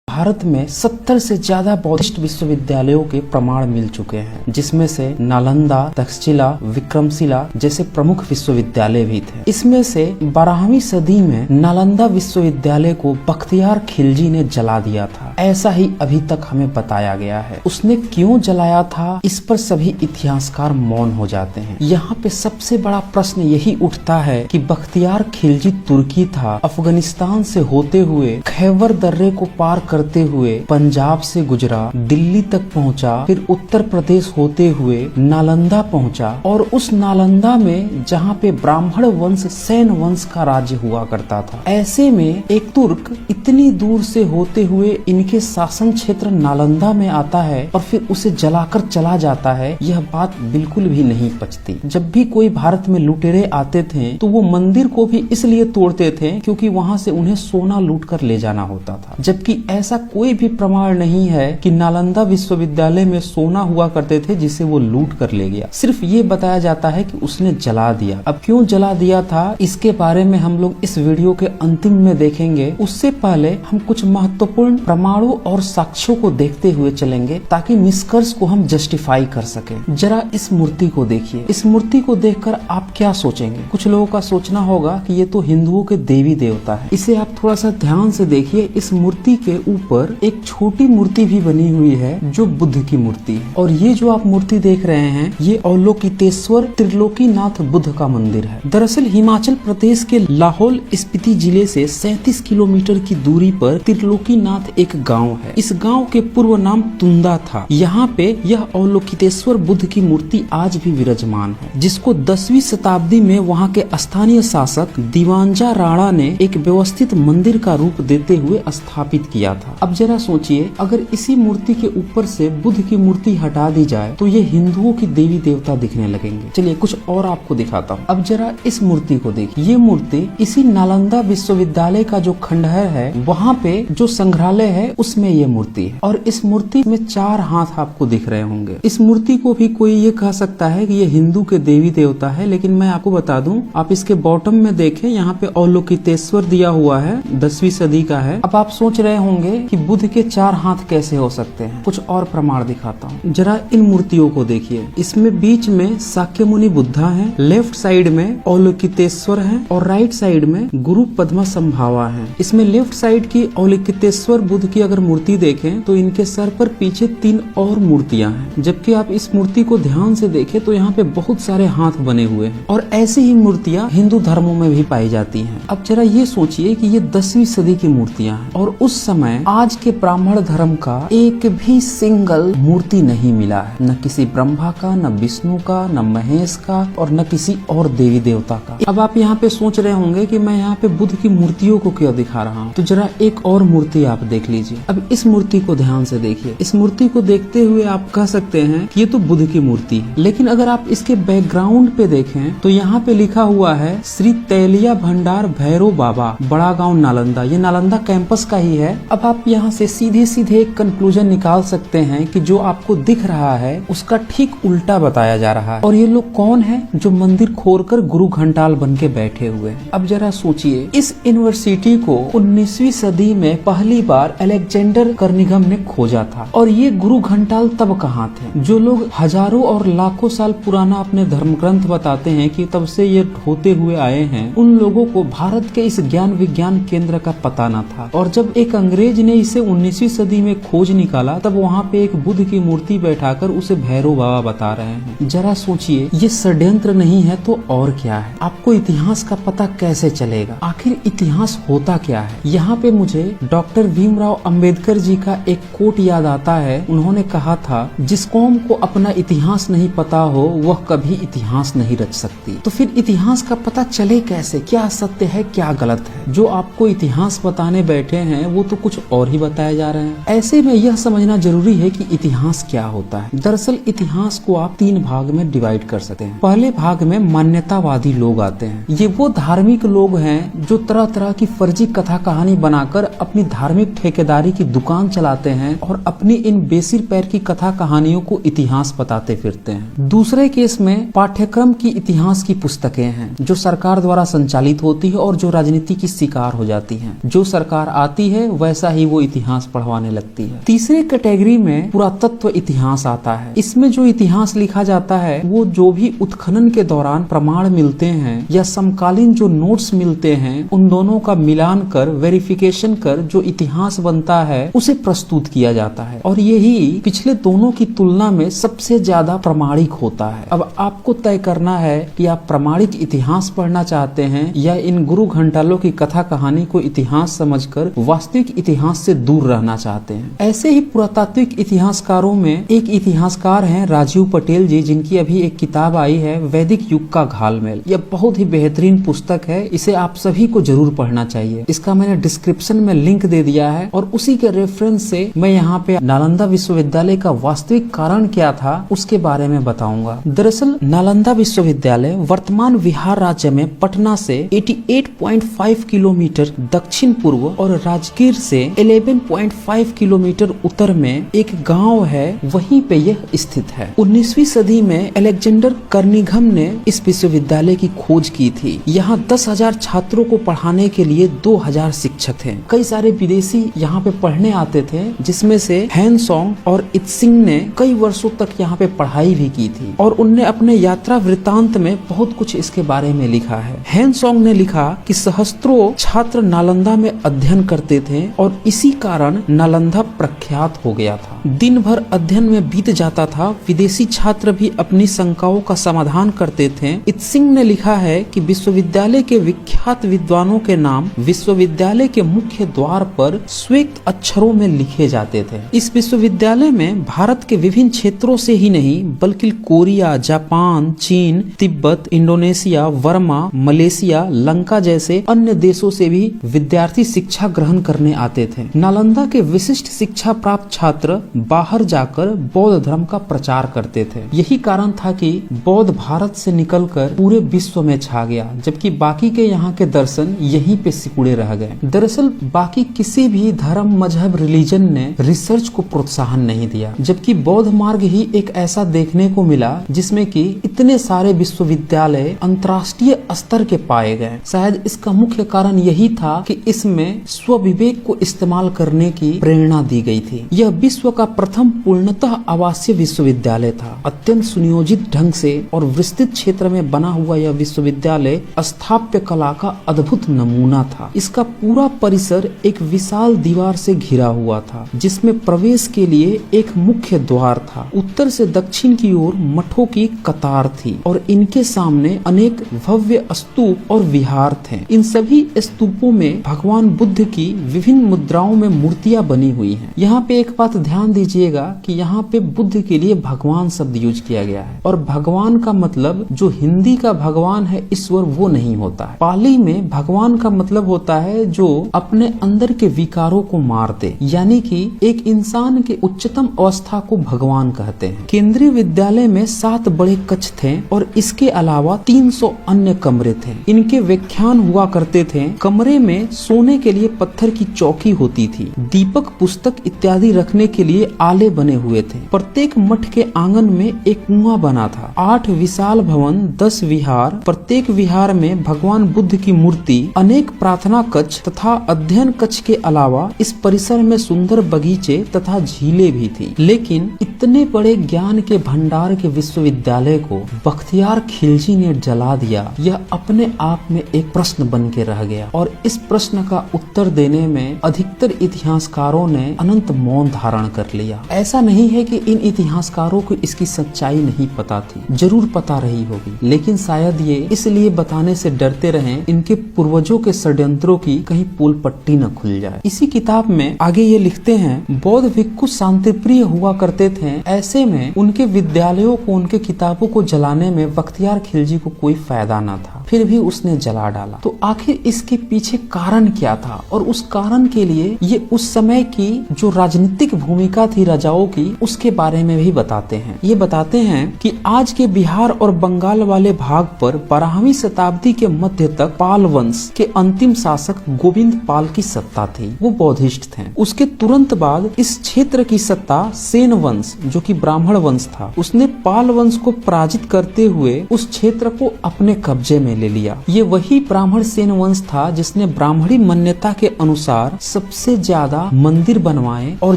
भारत में 70 से ज्यादा बौद्धिस्ट विश्वविद्यालयों के प्रमाण मिल चुके हैं, जिसमें से नालंदा, तक्षशिला, विक्रमशिला जैसे प्रमुख विश्वविद्यालय भी थे। इसमें से 12वीं सदी में नालंदा विश्वविद्यालय को बख्तियार खिलजी ने जला दिया था, ऐसा ही अभी तक हमें बताया गया है। उसने क्यों जलाया था, इस पर सभी इतिहासकार मौन हो जाते हैं। यहाँ पे सबसे बड़ा प्रश्न यही उठता है कि बख्तियार खिलजी तुर्की था, अफगानिस्तान से होते हुए खैबर दर्रे को पार करते हुए पंजाब से गुजरा, दिल्ली तक पहुंचा, फिर उत्तर प्रदेश होते हुए नालंदा पहुंचा और उस नालंदा में जहां पे ब्राह्मण वंश सैन वंश का राज्य हुआ करता था, ऐसे में एक तुर्क इतनी दूर से होते हुए इनके शासन क्षेत्र नालंदा में आता है और फिर उसे जलाकर चला जाता है। यह बात बिल्कुल भी नहीं पचती। जब भी कोई भारत में लुटेरे आते थे तो वो मंदिर को भी इसलिए तोड़ते थे क्योंकि वहां से उन्हें सोना लूट कर ले जाना होता था, जबकि ऐसा कोई भी प्रमाण नहीं है कि नालंदा विश्वविद्यालय में सोना हुआ करते थे जिसे वो लूट कर ले गया। सिर्फ ये बताया जाता है कि उसने जला दिया। अब क्यों जला दिया था, इसके बारे में हम लोग इस वीडियो के अंतिम में देखेंगे। उससे पहले हम कुछ महत्वपूर्ण प्रमाणों और साक्ष्यों को देखते हुए चलेंगे ताकि निष्कर्ष को हम जस्टिफाई कर सकें। जरा इस मूर्ति को देखिए। इस मूर्ति को देखकर आप क्या सोचेंगे? कुछ लोगों का सोचना होगा कि ये तो हिंदुओं के देवी देवता है। इसे आप थोड़ा सा ध्यान से देखिए। इस मूर्ति के ऊपर एक छोटी मूर्ति भी बनी हुई है जो बुद्ध की मूर्ति है, और ये जो आप मूर्ति देख रहे हैं ये अवलोकितेश्वर त्रिलोकीनाथ बुद्ध का मंदिर है। दरअसल हिमाचल प्रदेश के लाहौल स्पीति जिले से 37 किलोमीटर की दूरी पर त्रिलोकीनाथ एक गांव है। इस गांव के पूर्व नाम तुंदा था। यहाँ पे यह अवलोकितेश्वर बुद्ध की मूर्ति आज भी विराजमान है, जिसको 10वीं शताब्दी में वहाँ के स्थानीय शासक दिवांजा राणा ने एक व्यवस्थित मंदिर का रूप देते हुए स्थापित किया था। अब जरा सोचिए, अगर इसी मूर्ति के ऊपर से बुद्ध की मूर्ति हटा दी जाए तो ये हिंदुओं की देवी देवता दिखने लगेंगे। चलिए कुछ और आपको दिखाता हूँ। अब जरा इस मूर्ति को देखिए। ये मूर्ति इसी नालंदा विश्वविद्यालय का जो खंडहर है वहाँ पे जो संग्रहालय है उसमें ये मूर्ति है, और इस मूर्ति में 4 हाथ आपको दिख रहे होंगे। इस मूर्ति को भी कोई ये कह सकता है कि ये हिंदू के देवी देवता है, लेकिन मैं आपको बता दूं, आप इसके बॉटम में देखें, यहाँ पे अवलोकितेश्वर दिया हुआ है, 10वीं सदी का है। अब आप सोच रहे होंगे कि बुद्ध के 4 हाथ कैसे हो सकते हैं। कुछ और प्रमाण दिखाता हूँ। जरा इन मूर्तियों को देखिए। इसमें बीच में शाक्य मुनि बुद्धा है, लेफ्ट साइड में अवलोकितेश्वर है और राइट साइड में गुरु पद्मा संभावा है। इसमें लेफ्ट साइड की अवलोकितेश्वर बुद्ध की अगर मूर्ति देखें तो इनके सर पर पीछे 3 और मूर्तियां हैं, जबकि आप इस मूर्ति को ध्यान से देखें तो यहाँ पे बहुत सारे हाथ बने हुए हैं, और ऐसी ही मूर्तियां हिंदू धर्मों में भी पाई जाती हैं। अब जरा ये सोचिए कि ये 10वीं सदी की मूर्तियां हैं और उस समय आज के ब्राह्मण धर्म का एक भी सिंगल मूर्ति नहीं मिला है, न किसी ब्रह्मा का, न विष्णु का, न महेश का, और न किसी और देवी देवता का। अब आप यहाँ पे सोच रहे होंगे कि मैं यहाँ पे बुद्ध की मूर्तियों को क्यों दिखा रहा हूँ, तो जरा एक और मूर्ति आप देख लीजिए। अब इस मूर्ति को ध्यान से देखिए। इस मूर्ति को देखते हुए आप कह सकते हैं कि ये तो बुद्ध की मूर्ति है, लेकिन अगर आप इसके बैकग्राउंड पे देखें तो यहाँ पे लिखा हुआ है श्री तैलिया भंडार भैरव बाबा, बड़ा गाँव नालंदा। ये नालंदा कैंपस का ही है। अब आप यहाँ से सीधे सीधे एक कंक्लूजन निकाल सकते हैं कि जो आपको दिख रहा है उसका ठीक उल्टा बताया जा रहा है। और ये लोग कौन है जो मंदिर खोलकर गुरु घंटाल बन के बैठे हुए हैं? अब जरा सोचिए, इस यूनिवर्सिटी को 19वीं सदी में पहली बार अलेक्जेंडर कर्निघन ने खोजा था, और ये गुरु घंटाल तब कहाँ थे? जो लोग हजारों और लाखों साल पुराना अपने धर्म ग्रंथ बताते हैं कि तब से ये होते हुए आए हैं, उन लोगों को भारत के इस ज्ञान विज्ञान केंद्र का पता न था। और जब एक अंग्रेज ने इसे 19वीं सदी में खोज निकाला तब वहाँ पे एक बुद्ध की मूर्ति बैठाकर उसे भैरव बाबा बता रहे हैं। जरा सोचिए, ये षड्यंत्र नहीं है तो और क्या है? आपको इतिहास का पता कैसे चलेगा? आखिर इतिहास होता क्या है? यहाँ पे मुझे डॉक्टर भीमराव अंबेडकर जी का एक कोट याद आता है। उन्होंने कहा था, जिस कौम को अपना इतिहास नहीं पता हो वह कभी इतिहास नहीं रच सकती। तो फिर इतिहास का पता चले कैसे? क्या सत्य है, क्या गलत है? जो आपको इतिहास बताने बैठे हैं वो तो कुछ और ही बताए जा रहे हैं। ऐसे में यह समझना जरूरी है कि इतिहास क्या होता है। दरअसल इतिहास को आप 3 भाग में डिवाइड कर सकते हैं। पहले भाग में मान्यतावादी लोग आते हैं। ये वो धार्मिक लोग हैं जो तरह तरह की फर्जी कथा कहानी बनाकर अपनी धार्मिक ठेकेदारी की दुकान चलाते हैं और अपनी इन बेसिर पैर की कथा कहानियों को इतिहास बताते फिरते हैं। दूसरे केस में पाठ्यक्रम की इतिहास की पुस्तकें हैं जो सरकार द्वारा संचालित होती है और जो राजनीति की शिकार हो जाती हैं। जो सरकार आती है वैसा ही वो इतिहास पढ़वाने लगती है। तीसरे कैटेगरी में पुरातत्व इतिहास आता है। इसमें जो इतिहास लिखा जाता है वो जो भी उत्खनन के दौरान प्रमाण मिलते हैं या समकालीन जो नोट्स मिलते हैं उन दोनों का मिलान कर वेरिफिकेशन कर जो इतिहास बनता है उसे प्रस्तुत किया जाता है और यही पिछले दोनों की तुलना में सबसे ज्यादा प्रामाणिक होता है। अब आपको तय करना है कि आप प्रामाणिक इतिहास पढ़ना चाहते हैं या इन गुरु घंटालों की कथा कहानी को इतिहास समझकर वास्तविक इतिहास से दूर रहना चाहते हैं। ऐसे ही पुरातात्विक इतिहासकारों में एक इतिहासकार हैं राजीव पटेल जी, जिनकी अभी एक किताब आई है वैदिक युग का घालमेल। यह बहुत ही बेहतरीन पुस्तक है, इसे आप सभी को जरूर पढ़ना चाहिए। इसका मैंने डिस्क्रिप्शन में लिंक दे दिया है और उसी के रेफरेंस से मैं यहाँ पे नालंदा विश्वविद्यालय का वास्तविक कारण क्या था उसके बारे में बताऊंगा। दरअसल नालंदा विश्वविद्यालय वर्तमान बिहार राज्य में पटना से 88.5 किलोमीटर दक्षिण पूर्व और राजगीर से 11.5 किलोमीटर उत्तर में एक गांव है, वहीं पे यह स्थित है। 19वीं सदी में अलेक्जेंडर कर्निघन ने इस विश्वविद्यालय की खोज की थी। यहाँ 10,000 छात्रों को पढ़ाने के लिए 2,000 शिक्षक थे। कई सारे विदेशी यहाँ पे पढ़ने आते थे, जिसमें से हैनसोंग और इत्सिंग ने कई वर्षों तक यहाँ पे पढ़ाई भी की थी और उनने अपने यात्रा वृत्तांत में बहुत कुछ इसके बारे में लिखा है। हैनसोंग ने लिखा कि सहस्त्रों छात्र नालंदा में अध्ययन करते थे और इसी कारण नालंदा प्रख्यात हो गया था। दिन भर अध्ययन में बीत जाता था, विदेशी छात्र भी अपनी शंकाओं का समाधान करते थे। इत्सिंग ने लिखा है कि विश्वविद्यालय के विख्यात विद्वानों के नाम विश्वविद्यालय के मुख्य द्वार पर श्वेत अक्षरों में लिखे जाते थे। इस विश्वविद्यालय में भारत के विभिन्न क्षेत्रों से ही नहीं बल्कि कोरिया, जापान, चीन, तिब्बत, इंडोनेशिया, वर्मा, मलेशिया, लंका जैसे अन्य देशों से भी विद्यार्थी शिक्षा ग्रहण करने आते थे। नालंदा के विशिष्ट शिक्षा प्राप्त छात्र बाहर जाकर बौद्ध धर्म का प्रचार करते थे। यही कारण था कि बौद्ध भारत से निकलकर पूरे विश्व में छा गया, जबकि बाकी के यहाँ के दर्शन यहीं पे सिकुड़े रह गए। दरअसल बाकी किसी भी धर्म, मजहब, रिलीजन ने रिसर्च को प्रोत्साहन नहीं दिया, जबकि बौद्ध मार्ग ही एक ऐसा देखने को मिला जिसमें कि इतने सारे विश्वविद्यालय अंतर्राष्ट्रीय स्तर के पाए गए। शायद इसका मुख्य कारण यही था कि इसमें स्वविवेक को इस्तेमाल करने की प्रेरणा दी गई थी। यह विश्व का प्रथम पूर्णतः आवासीय विश्वविद्यालय था। अत्यंत सुनियोजित ढंग से और विस्तृत क्षेत्र में बना हुआ यह विश्वविद्यालय स्थापत्य कला का अद्भुत नमूना था। इसका पूरा परिसर एक विशाल दीवार से घिरा हुआ था, जिसमें प्रवेश के लिए एक मुख्य द्वार था। उत्तर से दक्षिण की ओर मठों की कतार थी और इनके सामने अनेक भव्य स्तूप और विहार थे। इन सभी स्तूपों में भगवान बुद्ध की विभिन्न मुद्राओं में मूर्तियां बनी हुई हैं। यहाँ पे एक बात ध्यान दीजिएगा कि यहाँ पे बुद्ध के लिए भगवान शब्द यूज किया गया है और भगवान का मतलब जो हिंदी का भगवान है ईश्वर वो नहीं होता है। पाली में भगवान का मतलब होता है जो अपने अंदर के विकारों को मार दे, यानी कि एक इंसान के उच्चतम अवस्था को भगवान कहते हैं। केंद्रीय विद्यालय में 7 बड़े कक्ष थे और इसके अलावा 300 अन्य कमरे थे। इनके व्याख्यान हुआ करते थे। कमरे में सोने के लिए पत्थर की चौकी होती थी। दीपक, पुस्तक इत्यादि रखने के लिए आले बने हुए थे। प्रत्येक मठ के आंगन में एक कुआं बना था। 8 विशाल भवन, 10 विहार, प्रत्येक विहार में भगवान बुद्ध की मूर्ति, अनेक प्रार्थना कक्ष तथा अध्ययन कक्ष के अलावा इस परिसर में सुंदर बगीचे तथा झीलें भी थी। लेकिन इतने बड़े ज्ञान के भंडार के विश्वविद्यालय को बख्तियार खिलजी ने जला दिया, यह अपने आप में एक प्रश्न बन के रह गया और इस प्रश्न का उत्तर देने में अधिकतर इतिहासकारों ने अनंत मौन धारण कर लिया। ऐसा नहीं है कि इन इतिहासकारों को इसकी सच्चाई नहीं पता थी, जरूर पता रही होगी, लेकिन शायद ये इसलिए बताने से डरते रहे इनके पूर्वजों के षड्यंत्रों की कहीं पोल पट्टी न खुल जाए। इसी किताब में आगे ये लिखते हैं, बौद्ध भिक्षु शांतिप्रिय हुआ करते थे, ऐसे में उनके विद्यालयों को, उनके किताबों को जलाने में बख्तियार खिलजी को कोई फायदा न था, फिर भी उसने जला डाला। तो आखिर इसके पीछे कारण क्या था और उस कारण के लिए ये उस समय की जो राजनीतिक भूमिका थी राजाओं की, उसके बारे में भी बताते हैं। ये बताते हैं कि आज के बिहार और बंगाल वाले भाग पर 12वीं शताब्दी के मध्य तक पाल वंश के अंतिम शासक गोविंद पाल की सत्ता थी। वो बौद्धिस्ट थे। उसके तुरंत बाद इस क्षेत्र की सत्ता सेन वंश, जो कि ब्राह्मण वंश था, उसने पाल वंश को पराजित करते हुए उस क्षेत्र को अपने कब्जे में ले लिया। ये वही ब्राह्मण सेन वंश था जिसने ब्राह्मणी मान्यता के अनुसार सबसे ज्यादा मंदिर बनवाए और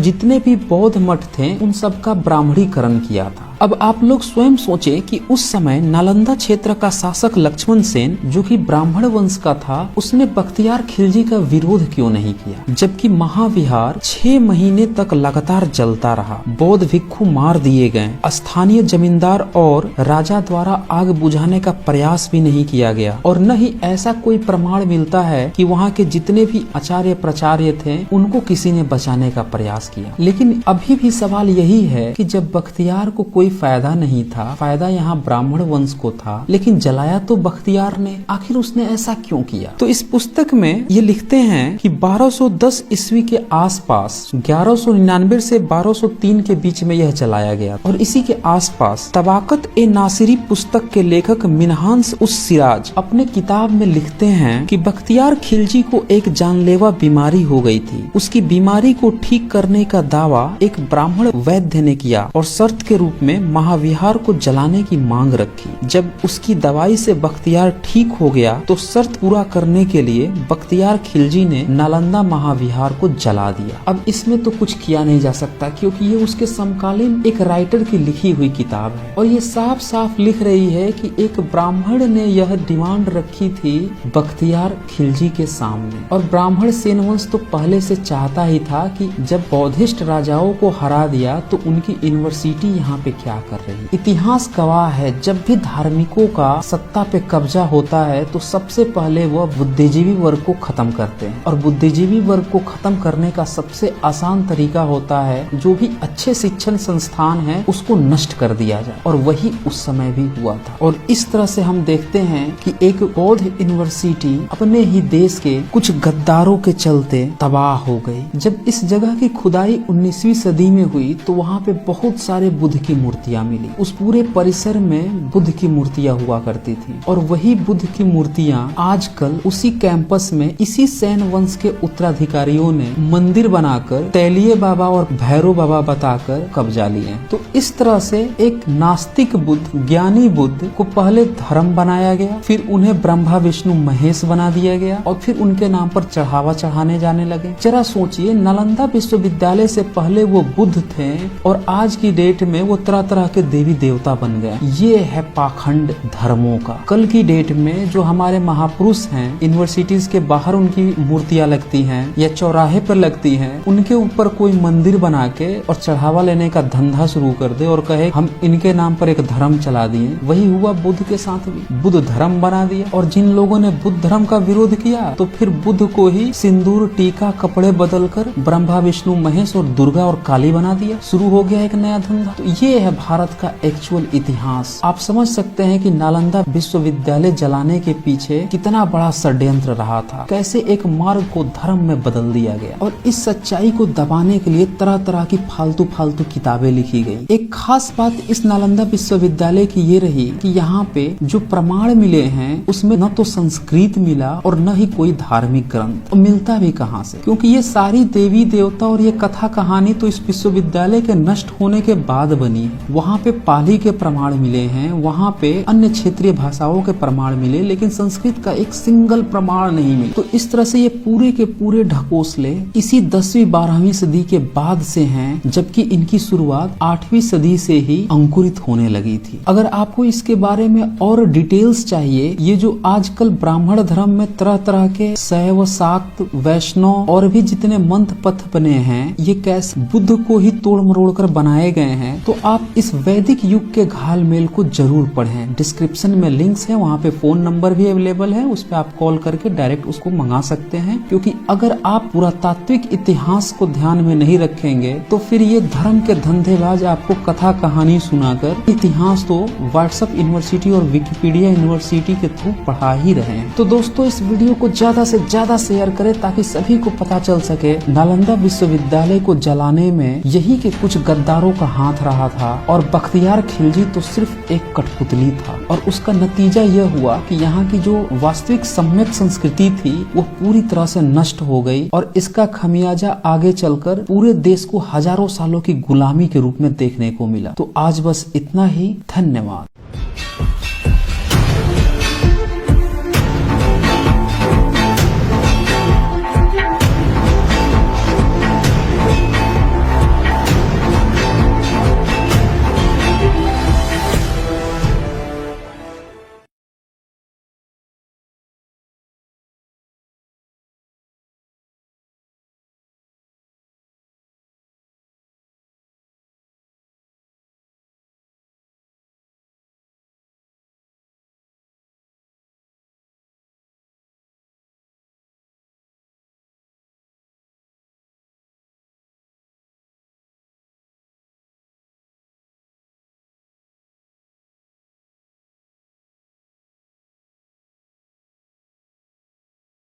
जितने भी बौद्ध मठ थे उन सबका ब्राह्मणीकरण किया था। अब आप लोग स्वयं सोचें कि उस समय नालंदा क्षेत्र का शासक लक्ष्मण सेन, जो कि ब्राह्मण वंश का था, उसने बख्तियार खिलजी का विरोध क्यों नहीं किया, जबकि महाविहार 6 महीने तक लगातार जलता रहा। बौद्ध भिक्षु मार दिए गए, स्थानीय जमींदार और राजा द्वारा आग बुझाने का प्रयास भी नहीं किया गया और न ही ऐसा कोई प्रमाण मिलता है कि वहाँ के जितने भी आचार्य प्रचार्य थे उनको किसी ने बचाने का प्रयास किया। लेकिन अभी भी सवाल यही है कि जब बख्तियार को कोई फायदा नहीं था, फायदा यहाँ ब्राह्मण वंश को था, लेकिन जलाया तो बख्तियार ने, आखिर उसने ऐसा क्यों किया? तो इस पुस्तक में ये लिखते हैं कि 1210 ईस्वी के आसपास 1199 से 1203 के बीच में यह चलाया गया और इसी के आसपास तबाकत ए नासिरी पुस्तक के लेखक मिनहास उस सिराज अपने किताब में लिखते हैं कि बख्तियार खिलजी को एक जानलेवा बीमारी हो गई थी। उसकी बीमारी को ठीक करने का दावा एक ब्राह्मण वैद्य ने किया और शर्त के रूप में महाविहार को जलाने की मांग रखी। जब उसकी दवाई से बख्तियार ठीक हो गया तो शर्त पूरा करने के लिए बख्तियार खिलजी ने नालंदा महाविहार को जला दिया। अब इसमें तो कुछ किया नहीं जा सकता क्योंकि ये उसके समकालीन एक राइटर की लिखी हुई किताब है और ये साफ साफ लिख रही है कि एक ब्राह्मण ने यह डिमांड रखी थी बख्तियार खिलजी के सामने। और ब्राह्मण सेन वंश तो पहले से चाहता ही था कि जब बौद्धिस्ट राजाओं को हरा दिया तो उनकी यूनिवर्सिटी यहाँ पे क्या कर रही। इतिहास गवाह है, जब भी धार्मिकों का सत्ता पे कब्जा होता है तो सबसे पहले वह बुद्धिजीवी वर्ग को खत्म करते हैं और बुद्धिजीवी वर्ग को खत्म करने का सबसे आसान तरीका होता है जो भी अच्छे शिक्षण संस्थान है उसको नष्ट कर दिया जाए और वही उस समय भी हुआ था। और इस तरह से हम देखते हैं कि एक बौद्ध यूनिवर्सिटी अपने ही देश के कुछ गद्दारों के चलते तबाह हो गई। जब इस जगह की खुदाई 19वीं सदी में हुई तो वहाँ पे बहुत सारे बुद्ध की मूर्तियां मिली। उस पूरे परिसर में बुद्ध की मूर्तियां हुआ करती थी और वही बुद्ध की मूर्तियां आजकल उसी कैंपस में इसी सेन वंश के उत्तराधिकारियों ने मंदिर बनाकर तैलिये बाबा और भैरव बाबा बताकर कब्जा लिए। तो इस तरह से एक नास्तिक बुद्ध, ज्ञानी बुद्ध को पहले धर्म बनाया गया, फिर उन्हें ब्रह्मा विष्णु महेश बना दिया गया और फिर उनके नाम पर चढ़ावा चढ़ाने जाने लगे। जरा सोचिए, नालंदा विश्वविद्यालय से पहले वो बुद्ध थे और आज की डेट में वो तरह तरह के देवी देवता बन गए। ये है पाखंड धर्मों का। कल की डेट में जो हमारे महापुरुष हैं, यूनिवर्सिटीज के बाहर उनकी मूर्तियां लगती हैं या चौराहे पर लगती हैं, उनके ऊपर कोई मंदिर बना के और चढ़ावा लेने का धंधा शुरू कर दे और कहे हम इनके नाम पर एक धर्म चला दिए। वही हुआ बुद्ध के साथ भी, बुद्ध धर्म बना दिया और जिन लोगों ने बुद्ध धर्म का विरोध किया तो फिर बुद्ध को ही सिंदूर टीका कपड़े बदलकर ब्रह्मा विष्णु महेश और दुर्गा और काली बना दिया। शुरू हो गया एक नया धंधा। तो ये है भारत का एक्चुअल इतिहास। आप समझ सकते हैं कि नालंदा विश्वविद्यालय जलाने के पीछे कितना बड़ा षड्यंत्र रहा था, कैसे एक मार्ग को धर्म में बदल दिया गया और इस सच्चाई को दबाने के लिए तरह तरह की फालतू फालतू किताबें लिखी गई। एक खास बात इस नालंदा विश्वविद्यालय की ये रही कि यहाँ पे जो प्रमाण मिले हैं उसमें न तो संस्कृत मिला और न ही कोई धार्मिक ग्रंथ। और मिलता भी कहाँ से, क्योंकि ये सारी देवी देवता और ये कथा कहानी तो इस विश्वविद्यालय के नष्ट होने के बाद बनी है। वहाँ पे पाली के प्रमाण मिले हैं, वहाँ पे अन्य क्षेत्रीय भाषाओं के प्रमाण मिले, लेकिन संस्कृत का एक सिंगल प्रमाण नहीं मिला। तो इस तरह से ये पूरे के पूरे ढकोसले इसी 10वीं-12वीं सदी के बाद से हैं, जबकि इनकी शुरुआत 8वीं सदी से ही अंकुरित होने लगी थी। अगर आपको इसके बारे में और डिटेल्स चाहिए, ये जो आजकल ब्राह्मण धर्म में तरह तरह के शैव, शाक्त, वैष्णव और भी जितने मंत्र पथ बने हैं, ये कैसे बुद्ध को ही तोड़ मरोड़ कर बनाए गए हैं, तो आप इस वैदिक युग के घालमेल को जरूर पढ़ें। डिस्क्रिप्शन में लिंक्स है, वहाँ पे फोन नंबर भी अवेलेबल है, उस पर आप कॉल करके डायरेक्ट उसको मंगा सकते हैं। क्योंकि अगर आप पुरातात्विक इतिहास को ध्यान में नहीं रखेंगे तो फिर ये धर्म के धंधेबाज आपको कथा कहानी सुनाकर इतिहास तो व्हाट्सएप यूनिवर्सिटी और विकिपीडिया यूनिवर्सिटी के थ्रू पढ़ा ही रहे हैं। तो दोस्तों, इस वीडियो को ज्यादा से ज्यादा शेयर करें ताकि सभी को पता चल सके नालंदा विश्वविद्यालय को जलाने में यही के कुछ गद्दारों का हाथ रहा था और बख्तियार खिलजी तो सिर्फ एक कठपुतली था। और उसका नतीजा यह हुआ कि यहाँ की जो वास्तविक सम्यक संस्कृति थी वो पूरी तरह से नष्ट हो गई और इसका खमियाजा आगे चलकर पूरे देश को हजारों सालों की गुलामी के रूप में देखने को मिला। तो आज बस इतना ही। धन्यवाद।